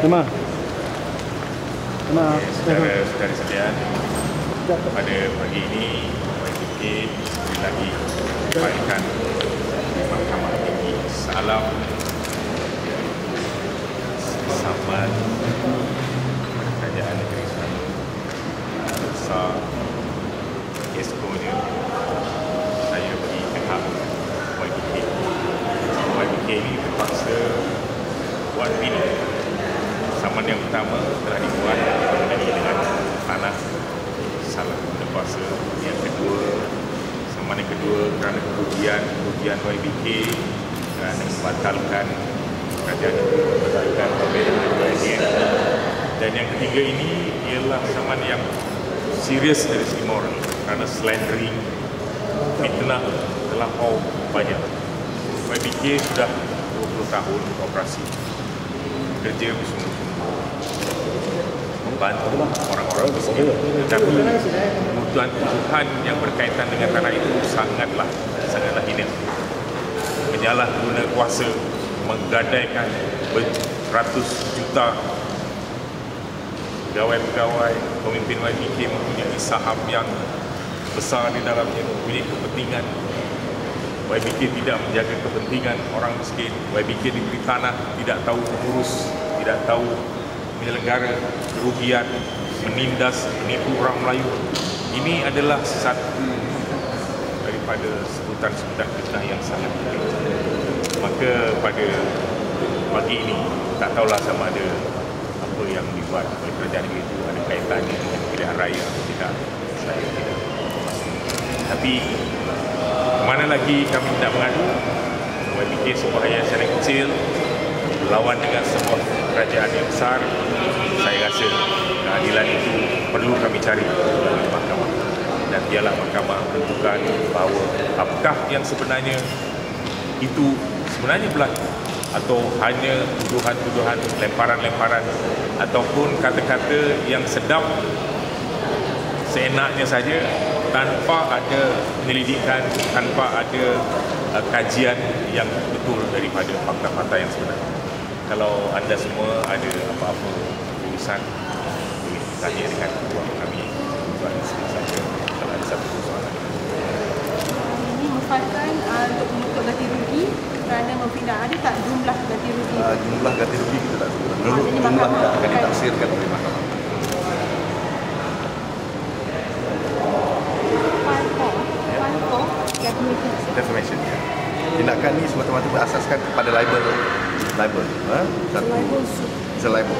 Terima. Saudara-saudari sekalian, pada pagi ini YBK sekali lagi menyampaikan di Mahkamah Tinggi salam samad Kerajaan Negeri Selangor besar eskonya saya bagi pihak YBK. YBK ini terpaksa buat ini. Saman yang pertama telah dibuat mengenai dengan tanah salah guna kuasa. Yang kedua, saman yang kedua kerana kerugian YBK kerana membatalkan kerajaan membatalkan perbezaan UITM. Dan yang ketiga ini ialah saman yang serius dari segi moral kerana slandering, fitnah terlampau banyak. YBK sudah 20 tahun operasi, kerja bersungguh-sungguh membantu orang-orang miskin, tetapi kebutuhan yang berkaitan dengan tanah itu sangatlah hina. Menyalahguna kuasa, menggadaikan beratus juta pegawai-pegawai, pemimpin YBK mempunyai saham yang besar di dalamnya, mempunyai kepentingan. YBK tidak menjaga kepentingan orang miskin. YBK diberi tanah, tidak tahu mengurus, tidak tahu menyelenggara, kerugian, menindas, menipu orang Melayu. Ini adalah satu daripada sebutan-sebutan fitnah yang sangat penting. Maka pada pagi ini, tak tahulah sama ada apa yang dibuat oleh kerajaan negeri itu ada kaitannya dengan pilihan raya atau tidak. Saya tidak. Tapi mana lagi kami tidak mengadu. YBK sebuah yayasan yang kecil lawan dengan sebuah kerajaan yang besar. Saya rasa keadilan itu perlu kami cari melalui mahkamah, dan biarlah mahkamah menentukan bahawa apakah yang sebenarnya itu sebenarnya berlaku atau hanya tuduhan-tuduhan, lemparan-lemparan ataupun kata-kata yang sedap seenaknya saja tanpa ada penyelidikan, tanpa ada kajian yang betul daripada fakta-fakta yang sebenarnya. Kalau anda semua ada apa-apa urusan, boleh tanya dengan ketua kami, tuan saja kalau ada satu persoalan. Ini merupakan untuk menuntut ganti rugi kerana memfitnah. Ada tak jumlah ganti rugi? Jumlah ganti rugi kita tak tahu. Menurut jumlah akan ditaksirkan oleh mahkamah. Defamation, ya. Tindakan ini semata-mata berasaskan kepada libel. Libel. Satu. It's a libel.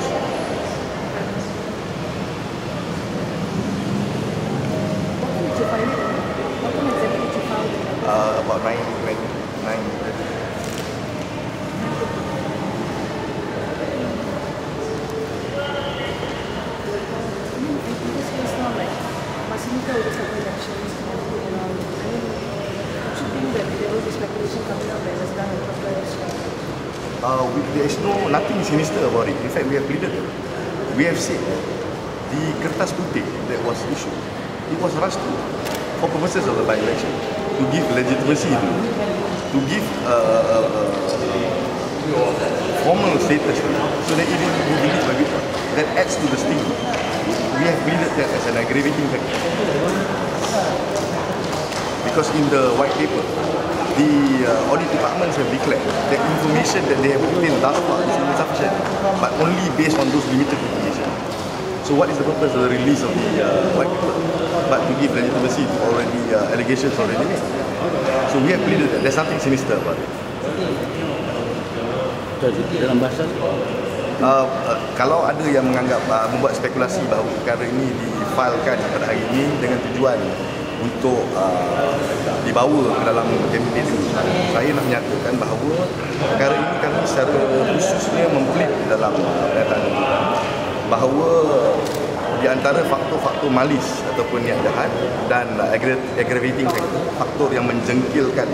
About 9. There is nothing sinister about it. In fact, we have pleaded. We have said the kertas putih that was issued, it was rushed through for purposes of the by-election to give legitimacy, to give formal status so that it will be believed by people. That adds to the stigma. We have pleaded that as an aggravating factor. Because in the white paper, the audit departments have declared that information that they have obtained thus far is insufficient, but only based on those limited information. So what is the purpose of the release of the white paper? But to give legitimacy to already allegations already made. So we have pleaded that there's nothing sinister about it. Dalam bahasa kalau ada yang menganggap membuat spekulasi bahawa perkara ini difailkan pada hari ini dengan tujuan untuk dibawa ke dalam kempen ini, saya nak menyatakan bahawa perkara ini kami secara khususnya mempelit dalam pernyataan ini bahawa di antara faktor-faktor malis ataupun niat jahat dan aggravating faktor yang menjengkilkan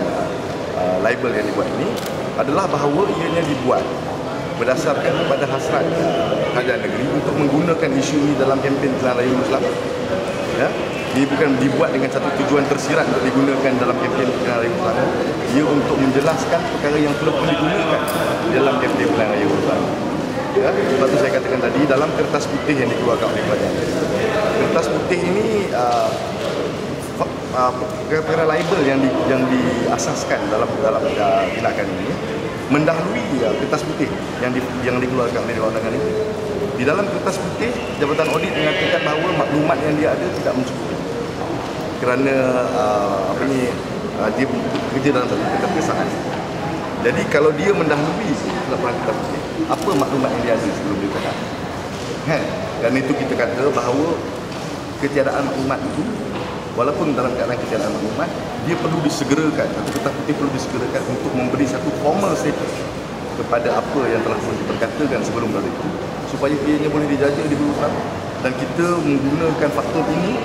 libel yang dibuat ini adalah bahawa ianya dibuat berdasarkan kepada hasrat kerajaan negeri untuk menggunakan isu ini dalam kempen Pilihan Raya Muslim. Ya, ini bukan dibuat dengan satu tujuan tersirat untuk digunakan dalam kempen Pilihan Raya Muslim. Ia untuk menjelaskan perkara yang telah pun digunakan dalam kempen Pilihan Raya Muslim. Ya, sebab tu saya katakan tadi dalam kertas putih yang dikeluarkan oleh kerajaan. Kertas putih ini perkara label yang diasaskan dalam tindakan ini mendahului kertas putih yang dikeluarkan oleh Dewan Undangan ini. Di dalam kertas putih, Jabatan Audit mengatakan bahawa maklumat yang dia ada tidak mencukupi kerana dia bekerja dalam satu ketergesaan. Jadi kalau dia mendahului laporan kertas putih, apa maklumat yang dia ada sebelum dia tengah? Kerana itu kita kata bahawa ketiadaan maklumat itu, walaupun dalam keadaan ketiadaan maklumat, dia perlu disegerakan, satu kertas putih perlu disegerakan untuk memberi satu formal statement kepada apa yang telah pun diperkatakan sebelum dari itu, supaya ianya boleh dijaga, diberusaha. Dan kita menggunakan faktor ini,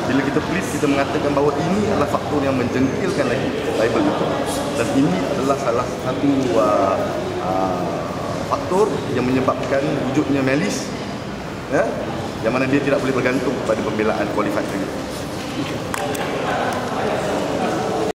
bila kita plead, kita mengatakan bahawa ini adalah faktor yang menjengkelkan lagi label itu. Dan ini adalah salah satu faktor yang menyebabkan wujudnya melis, ya, yang mana dia tidak boleh bergantung kepada pembelaan qualified review.